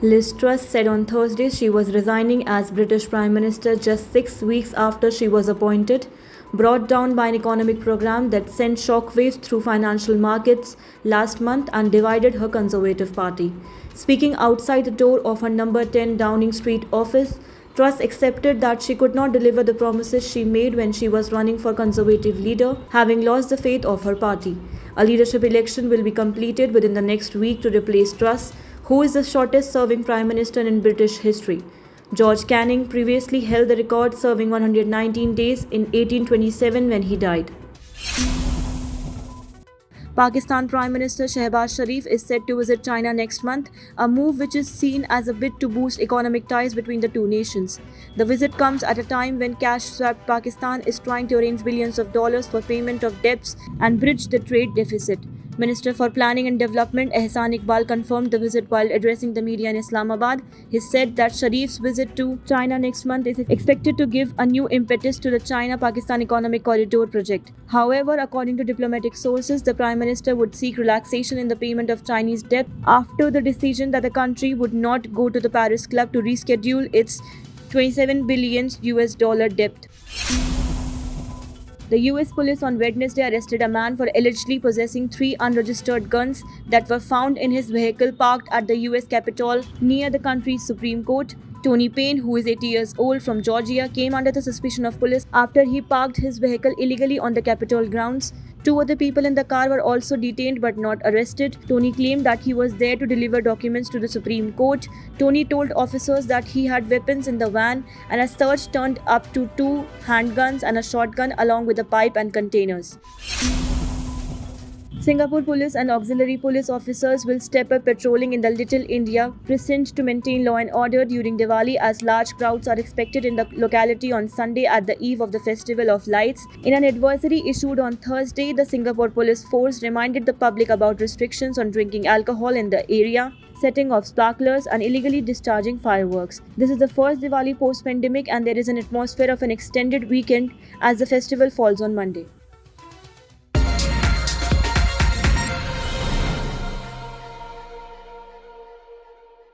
Liz Truss said on Thursday she was resigning as British Prime Minister just 6 weeks after she was appointed, brought down by an economic program that sent shockwaves through financial markets last month and divided her Conservative Party. Speaking outside the door of her number 10 Downing Street office, Truss accepted that she could not deliver the promises she made when she was running for Conservative leader, having lost the faith of her party. A leadership election will be completed within the next week to replace Truss, who is the shortest serving Prime Minister in British history. George Canning previously held the record, serving 119 days in 1827 when he died. Pakistan Prime Minister Shehbaz Sharif is set to visit China next month, a move which is seen as a bid to boost economic ties between the two nations. The visit comes at a time when cash-strapped Pakistan is trying to arrange billions of dollars for payment of debts and bridge the trade deficit. Minister for Planning and Development Ehsan Iqbal confirmed the visit while addressing the media in Islamabad. He said that Sharif's visit to China next month is expected to give a new impetus to the China-Pakistan Economic Corridor project. However, according to diplomatic sources, the Prime Minister would seek relaxation in the payment of Chinese debt after the decision that the country would not go to the Paris Club to reschedule its $27 billion debt. The US police on Wednesday arrested a man for allegedly possessing 3 unregistered guns that were found in his vehicle parked at the US Capitol near the country's Supreme Court. Tony Payne, who is 80 years old from Georgia, came under the suspicion of police after he parked his vehicle illegally on the Capitol grounds. 2 other people in the car were also detained but not arrested. Tony claimed that he was there to deliver documents to the Supreme Court. Tony told officers that he had weapons in the van, and a search turned up to 2 handguns and a shotgun along with a pipe and containers. Singapore police and auxiliary police officers will step up patrolling in the Little India precinct to maintain law and order during Diwali, as large crowds are expected in the locality on Sunday at the eve of the Festival of Lights. In an advisory issued on Thursday, the Singapore police force reminded the public about restrictions on drinking alcohol in the area, setting off sparklers, and illegally discharging fireworks. This is the first Diwali post-pandemic, and there is an atmosphere of an extended weekend as the festival falls on Monday.